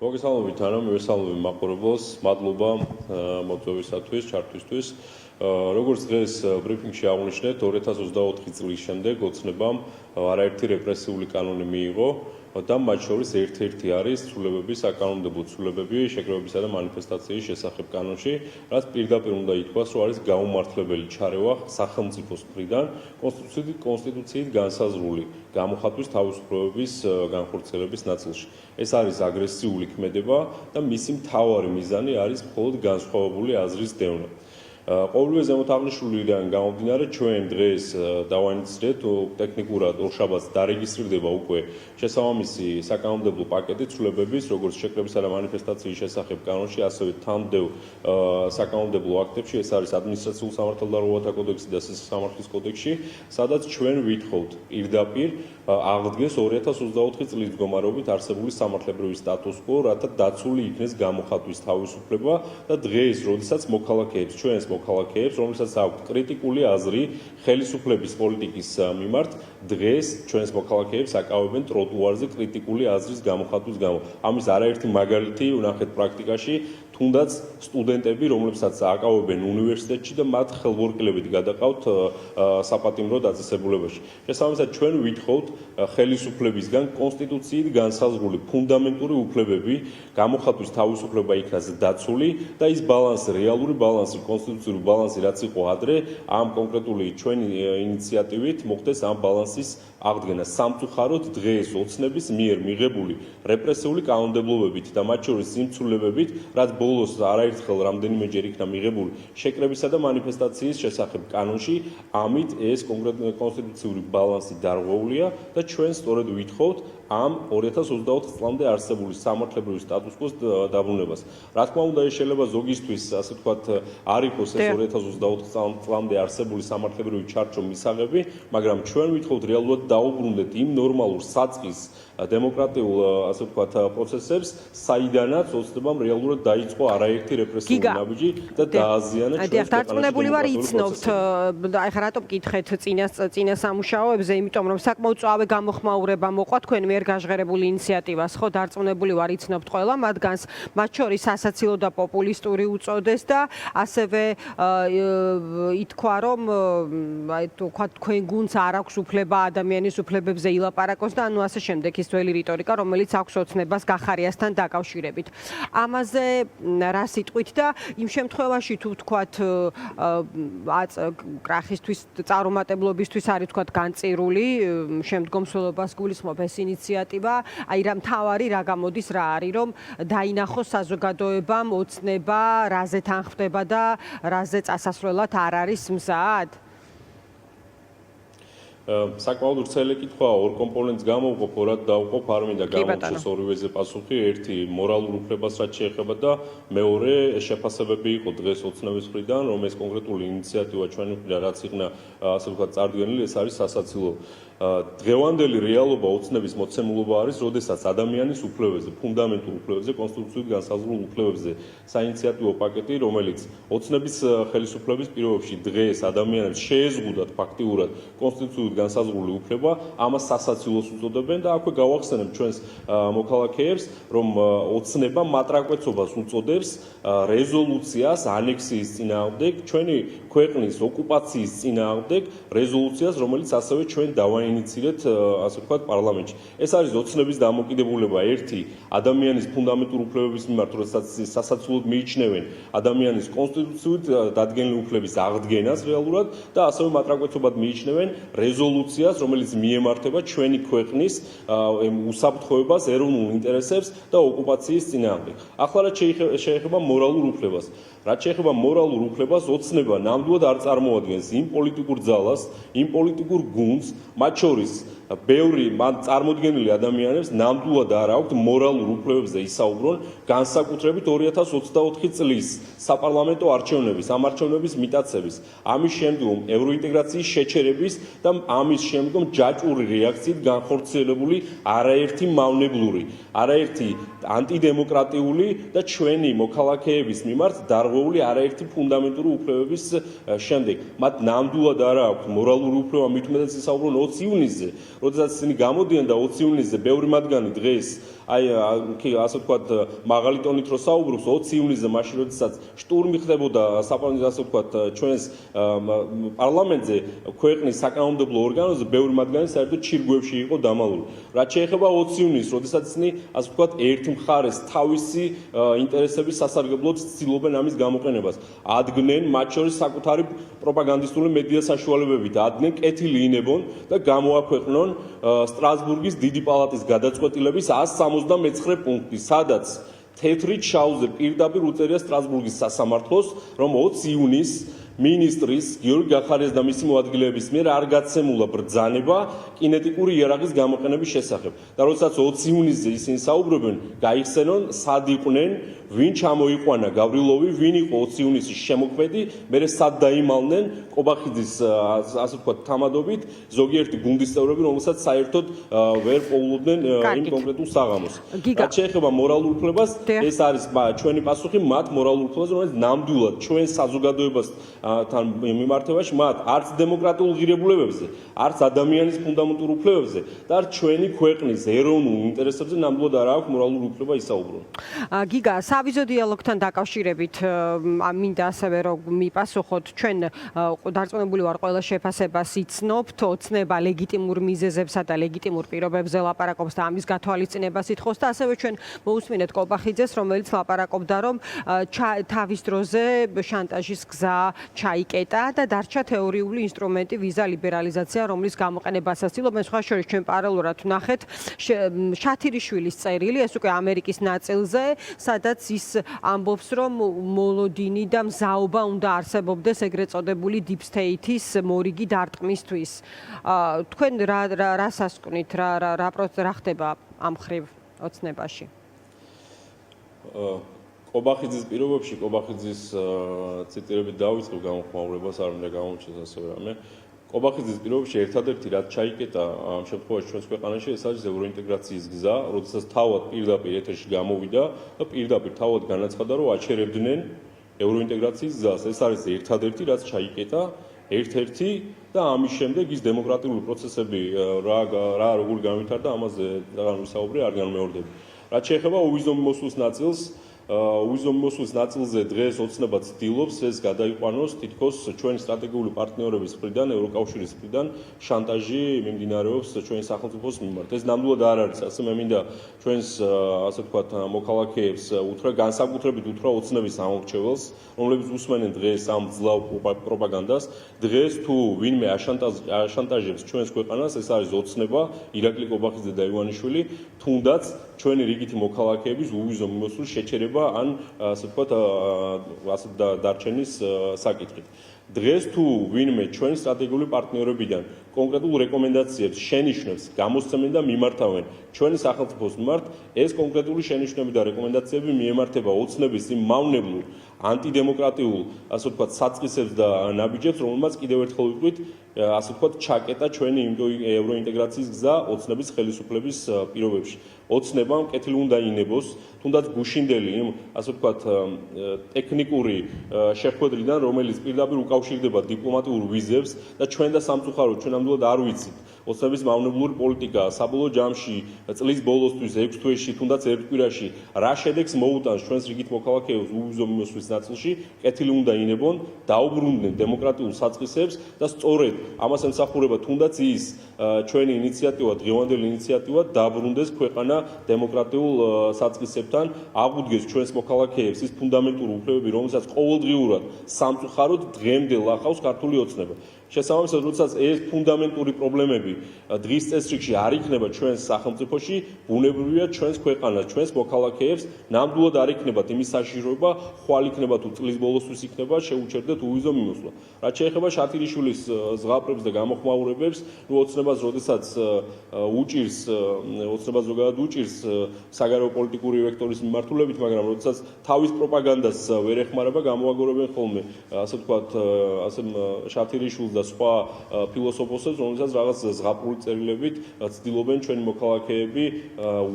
მოგესალმებით არა, მივესალმები მაყურებელს, მადლობა მოწვევისათვის, ჩართვისთვის. როგორც დღეს ბრიფინგში აღნიშნეთ, 2024 წლის შემდეგ ოცნებამ არაერთი რეპრესიული კანონი მიიღო და მათ შორის ერთ-ერთი არის ცვლილებები, საკანონმდებლო ცვლილებები შეკრებებისა და მანიფესტაციის შესახებ კანონში, რაც პირდაპირ უნდა ითქვას, რომ არის გაუმართლებელი ჩარევა სახელმწიფოს მხრიდან კონსტიტუციით განსაზღვრული გამოხატვის თავისუფლებების განხორციელების ნაწილში. ეს არის აგრესიული ქმედება და მისი მთავარი მიზანი არის მხოლოდ განსხვავებული აზრის დევნა. ყოველივე ზემოთ აღნიშნულიდან გამომდინარე, ჩვენ დღეს დავანიცდეთ ტექნიკურად ორშაბათს დარეგისტრირდება უკვე შესაბამისი საკანონმდებლო პაკეტი ცვლილებების, როგორც შეკრებისა და მანიფესტაციის შესახებ კანონში, ასევე თანმდევ საკანონმდებლო აქტებში, ეს არის ადმინისტრაციულ სამართალდარღვევათა კოდექსი და სამართლის კოდექსში, სადაც ჩვენ ვითხოვთ პირდაპირ აღდგეს 2024 წლის მდგომარეობით არსებული სამართლებრივი სტატუს quo, რათა დაცული იქნეს გამოხატვის თავისუფლება და დღეს, როდესაც მოქალაქეებს, ჩვენს მოქალაქეებს, რომელსაც აქვთ კრიტიკული აზრი ხელისუფლების პოლიტიკის მიმართ, დღეს ჩვენს მოქალაქეებს აკავებენ ტროტუარზე კრიტიკული აზრის გამოხატვის გამო. ამის არაერთი მაგალითი ვნახეთ პრაქტიკაში, თუნდაც სტუდენტები, რომლებსაც აკავებენ უნივერსიტეტში და მათ ხელმორკლებით გადაყავთ საპატიმრო დაწესებულებაში. შესაბამისად, ჩვენ ვითხოვთ ხელისუფლებისგან კონსტიტუციით განსაზღვრული ფუნდამენტური უფლებები, გამოხატვის თავისუფლება იქნას დაცული და ის ბალანსი, რეალური ბალანსი, კონსტიტუციური ბალანსი, რაც იყო ადრე, ამ კონკრეტული ჩვენი ინიციატივით მოხდეს ამ ბალანსის აღდგენა. სამწუხაროდ დღეს ოცნების მიერ მიღებული რეპრესიული კანონმდებლობებით და მათ შორის იმ ცვლილებებით, რაც ბოლოს არაერთხელ რამდენიმეჯერ იქნა მიღებული შეკრებისა და მანიფესტაციის შესახებ კანონში, ამით ეს კონსტიტუციური ბალანსი დარღვეულია და ჩვენ სწორედ ვითხოვთ ამ 2024 წლამდე არსებული სამართლებრივი სტატუს quo-ს დაბრუნებას. რა თქმა უნდა, ეს შეიძლება ზოგისთვის, ასე ვთქვათ, არ იყოს ეს 2024 წლამდე არსებული სამართლებრივი ჩარჩო მისაღები, მაგრამ ჩვენ ვითხოვთ რეალურად დაუბრუნდეთ იმ ნორმალურ საწყის დემოკრატიულ, ასე ვთქვათ, პროცესებს, საიდანაც ოცნებამ რეალურად დაიწყო არაერთი რეპრესიული ნაბიჯი და დააზიანა ჩვენს ქვეყანაში. დარწმუნებული ვარ, იცნობთ, ახლა რატომ გითხეთ წინა სამუშაოებზე, იმიტომ რომ საკმაოდ წვავე გამოხმაურება მოყვა თქვენ მიერ გაჟღერებული ინიციატივას, ხო, დარწმუნებული ვარ, იცნობთ ყველა მათგანს, მათ შორის სასაცილო და პოპულისტური უწოდეს და ასევე ითქვა, რომ აი თქვა თქვენ გუნდს არ აქვს უფლება ადამიანის უფლებებზე ილაპარაკოს და ანუ ასე შემდეგ ის ძველი რიტორიკა, რომელიც აქვს ოცნებას გახარიასთან დაკავშირებით. ამაზე რა სიტყვით და იმ შემთხვევაში თუ თქვათ კრახისთვის, წარუმატებლობისთვის არის თქვათ განწირული შემდგომსვლობას გულისხმობ ეს ინიციატივა, აი რა მთავარი რა გამოდის რა არის, რომ დაინახოს საზოგადოებამ ოცნება, რაზე თანხმდება და რაზე წასასვლელად არ არის მზად? საკმაოდ ვრცელი კითხვაა, ორ კომპონენტს გამოვყოფ, ორად დავყოფ, არ მინდა გამოვხსნას ორივეზე პასუხი, ერთი მორალურ უფლებას რაც შეეხება და მეორე შეფასებები იყო დღეს ოცნების მხრიდან, რომ ეს კონკრეტული ინიციატივა ჩვენი მხრიდან რაც იქნა, ასე ვთქვათ, წარდგენილი, ეს არის სასაცილო. დღევანდელი რეალობა ოცნების მოცემულობა არის, როდესაც ადამიანის უფლებებზე, ფუნდამენტურ უფლებებზე, კონსტიტუციით განსაზღვრულ უფლებებზე საინიციატივო პაკეტი, რომელიც ოცნების ხელისუფლების პირობებში დღეს ადამიანებს შეეზღუდათ ფაქტიურად კონსტიტუციით განსაზღვრული უფლება, ამას სასაცილოს უწოდებენ და აქვე გავახსენებ ჩვენს მოქალაქეებს, რომ ოცნება მატრაკვეცობას უწოდებს რეზოლუციას ანექსიის წინააღმდეგ, ჩვენი ქვეყნის ოკუპაციის წინააღმდეგ რეზოლუციას, რომელიც ასევე ჩვენ დავაინიციირეთ, ასე ვთქვათ, პარლამენტში. ეს არის ოცნების დამოკიდებულება ერთი ადამიანის ფუნდამენტურ უფლებების მიმართ, როდესაც სასაცილოდ მიიჩნევენ ადამიანის კონსტიტუციით დადგენილი უფლების აღდგენას რეალურად და ასევე მატრაკვეცობად მიიჩნევენ რეზოლუციას, რომელიც მიემართება ჩვენი ქვეყნის უსაფრთხოებას, ეროვნულ ინტერესებს და ოკუპაციის წინააღმდეგ. ახლა რაც შეეხება მორალურ უფლებას. რაც შეეხება მორალურ უფლებას, ოცნება ნამდვილად არ წარმოადგენს იმ პოლიტიკურ ძალას, იმ პოლიტიკურ გუნდს, მათ შორის ბევრი მან წარმოდგენილი ადამიანებს ნამდვილად არ აქვთ მორალურ უფლებებზე ისაუბრონ, განსაკუთრებით 2024 წლის საპარლამენტო არჩევნების, ამ არჩევნების მიტაცების, ამის შემდგომ ევროინტეგრაციის შეჩერების და ამის შემდგომ ჯაჭვური რეაქციით განხორციელებული არაერთი მავნებლური, არაერთი ანტიდემოკრატიული და ჩვენი მოქალაქეების მიმართ დარღვეული არაერთი ფუნდამენტური უფლებების შემდეგ. მათ ნამდვილად არ აქვთ მორალური უფლება, მით უმეტეს ისაუბრონ 20 ივნისზე, როდესაც ისინი გამოდიან და 20 ივნისზე ბევრი მათგანი დღეს აი ასე ვთქვათ, მაღალი ტონით რო საუბრობს 20 ივნისზე, მაშინ როდესაც შტურმი ხდებოდა საპარლამენტო ასე ვთქვათ ჩვენს პარლამენტზე, ქვეყნის საკანონმდებლო ორგანოზე, ბევრი მათგანი საერთოდ ჩირგვებში იყო დამალული. რაც შეეხება 20 ივნისს, როდესაც ისინი ასე ვთქვათ, ერთ მხარეს თავისი ინტერესების სასარგებლოდ ცდილობენ ამის გამოყენებას. ადგენენ მათ შორის საკუთარი პროპაგანდისტული მედია საშუალებებით, ადგენენ კეთილი ინებონ და გამოაქვეყნონ სტრასბურგის დიდი პალატის გადაწყვეტილების 169 პუნქტი, სადაც თეთრით შავზე პირდაპირ უწერია სტრასბურგის სასამართლოს, რომ 20 ივნისს მინისტრის გიორგი გახარიას და მისი მოადგილეების მიერ არ გაცემულა ბრძანება კინეტიკური იარაღის გამოყენების შესახებ. და როდესაც 20 ივნისზე ისინი საუბრობენ, გაიხსენონ, სად იყვნენ, ვინ ჩამოიყვანა გავრილოვი, ვინ იყო 20 ივნისის შემოქმედი, მერე სად დაიმალნენ კობახიძის ასე ვთქვათ თამადობით ზოგიერთი გუნდის წევრები, რომელსაც საერთოდ ვერ პოულობდნენ იმ კონკრეტულ საღამოს. რაც შეეხება მორალურ უფლებას, ეს არის ჩვენი პასუხი მათ მორალურ უფლებას, რომელიც ნამდვილად ჩვენ საზოგადოებას თან მიმართებაში მათ არც დემოკრატიულ ღირებულებებზე, არც ადამიანის ფუნდამენტურ უფლებებზე და არც ჩვენი ქვეყნის ეროვნულ ინტერესებზე ნამდვილად არ აქვს მორალური უფლება ისაუბრონ. გიგა, სავიზო დიალოგთან დაკავშირებით მინდა ასევე რომ მიპასუხოთ, ჩვენ დარწმუნებული ვარ ყველა შეფასებას იცნობთ, ოცნება ლეგიტიმურ მიზეზებსა და ლეგიტიმურ პირობებზე ლაპარაკობს და ამის გათვალისწინებას ითხოვს და ასევე ჩვენ მოусმინეთ კობახიძეს, რომელიც ლაპარაკობდა, რომ თავის დროზე შანტაჟის გზა ჩაიკეტა და დარჩა თეორიული ინსტრუმენტი ვიზა ლიბერალიზაცია, რომლის გამოყენებასაც ცდილობენ. სხვა შორის ჩვენ პარალელურად ვნახეთ შათირიშვილის წერილი, ეს უკვე ამერიკის ნაწილზე, სადაც ის ამბობს, რომ მოლოდინი და მზაობა უნდა არსებობდეს ეგრეთ წოდებული deep state-ის მორიგი დარტყმისთვის. თქვენ რას ასკვნით, რა ხდება ამ ხრივ ოცნებაში? კობახიძის პირობებში, კობახიძის ციტირებით დავიწყებ გამოხმაურებას, არ მინდა გამოუჩეს ასევე რამე. კობახიძის პირობებში ერთადერთი რაც ჩაიკეტა ამ შემთხვევაში ჩვენს ქვეყანაში, ეს არის ევროინტეგრაციის გზა, როდესაც თავად პირდაპირ ეთერში გამოვიდა და პირდაპირ თავად განაცხადა, რომ აჩერებდნენ ევროინტეგრაციის გზას. ეს არის ერთადერთი რაც ჩაიკეტა, ერთ-ერთი და ამის შემდეგ ის დემოკრატიული პროცესები რა როგორ განვითარდა, ამაზე რაღაც ვისაუბრე, არ განმეორდები. რაც შეეხება უვიზო მიმოსვლის ნაწილს, უვიზო მიმოსვლის ნაწილზე დღეს ოცნება ცდილობს ეს გადაიყვანოს თითქოს ჩვენი სტრატეგიული პარტნიორების მხრიდან, ევროკავშირის მხრიდან შანტაჟი მიმდინარეობს ჩვენი სახელმწიფოს მიმართ. ეს ნამდვილად არ არის, ასე მე მინდა ჩვენს ასე ვთქვათ მოქალაქეებს უთხრა, განსაკუთრებით უთხრა ოცნების ამორჩეველს, რომლებიც უსმენენ დღეს ამ ძლავ პროპაგანდას. დღეს თუ ვინმე აშანტაჟებს ჩვენს ქვეყანას, ეს არის ოცნება, ირაკლი კობახიძე და ივანიშვილი, თუნდაც ჩვენი რიგითი მოქალაქეების უვიზო მიმოსვლის შეჩერება ან ასე ვთქვათ ასე დარჩენის საკითხით. დღეს თუ ვინმე ჩვენი სტრატეგიული პარტნიორებიდან კონკრეტულ რეკომენდაციებს შენიშვნებს გამოსცემენ და მიმართავენ ჩვენი სახელმწიფოს მიმართ, ეს კონკრეტული შენიშვნები და რეკომენდაციები მიემართება ოცნების იმ მავნებლურ ანტიდემოკრატიულ ასე ვთქვათ საწყისებს და ნაბიჯებს, რომელმაც კიდევ ერთხელ ვიტყვით, ასე ვთქვათ ჩაკეტა ჩვენი ევროინტეგრაციის გზა ოცნების ხელისუფლების პირობებში. ოცნებამ კეთილი უნდა ინებოს, თუნდაც გუშინდელი იმ ასე ვთქვათ ტექნიკური შეხვედრიდან, რომელიც პირდაპირ უკავშირდება დიპლომატიურ ვიზებს და ჩვენ და სამწუხაროდ ჩვენ ნამდვილად არ ვიცით ოცნების მავნებლური პოლიტიკა საბოლოო ჯამში წლის ბოლოსთვის 6 თვეში თუნდაც ერთ კვირაში რა შედეგს მოუტანს ჩვენს რიგით მოქალაქეებს უვიზო მიმოსვლის ნაწილში, კეთილი უნდა ინებონ, დაუბრუნდნენ დემოკრატიულ საწყისებს და სწორედ ამას ემსახურება თუნდაც ის ჩვენი ინიციატივა, დღევანდელი ინიციატივა დაბრუნდეს ქვეყანა დემოკრატიულ საწყისებთან, აღუდგეს ჩვენს მოქალაქეებს ის ფუნდამენტური უფლებები, რომელსაც ყოველდღიურად სამწუხაროდ დღემდე ლახავს ქართული ოცნება. შესაბამისად, როდესაც ეს ფუნდამენტური პრობლემები დღის წესრიგში არ იქნება ჩვენს სახელმწიფოში, ბუნებრივია ჩვენს ქვეყანას, ჩვენს მოქალაქეებს ნამდვილად არ იქნებათ იმის საშიშროება, ხვალ იქნება თუ წლის ბოლოსთვის იქნება შეუჩერდეთ უვიზო მიმოსვლა. რაც შეეხება შათირიშვილის ზღაპრებს და გამოხმაურებებს, ოცნებას როდესაც უჭირს, ოცნება ზოგადად უჭირს საგარეო პოლიტიკური ვექტორის მიმართულებით, მაგრამ როდესაც თავის პროპაგანდას ვერ ეხმარება, გამოაგორებენ ხოლმე, ასე ვთქვათ, ასე შათირიშვილს და სხვა ფილოსოფოსებს, რომელსაც რაღაც ზღაპრული წერილებით ცდილობენ ჩვენი მოქალაქეები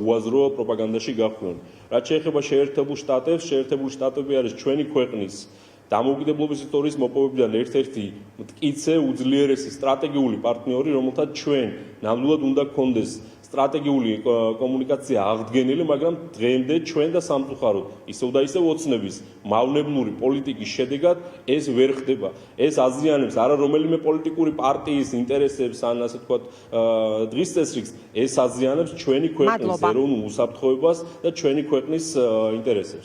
უაზრო პროპაგანდაში გახვიონ. რაც შეეხება შეერთებულ შტატებს, შეერთებული შტატები არის ჩვენი ქვეყნის დამოუკიდებლობის ისტორიის მოპოვებიდან ერთ-ერთი მტკიცე უძლიერესი სტრატეგიული პარტნიორი, რომელთაც ჩვენ ნამდვილად უნდა გქონდეს სტრატეგიული კომუნიკაცია აღდგენილი, მაგრამ დღემდე ჩვენ და სამწუხაროდ ისევ და ისევ ოცნების მავნებლური პოლიტიკის შედეგად ეს ვერ ხდება. ეს აზიანებს არა რომელიმე პოლიტიკური პარტიის ინტერესებს, ან ასე ვთქვათ, დღის წესრიგს, ეს აზიანებს ჩვენი ქვეყნის ეროვნულ უსაფრთხოებას და ჩვენი ქვეყნის ინტერესებს.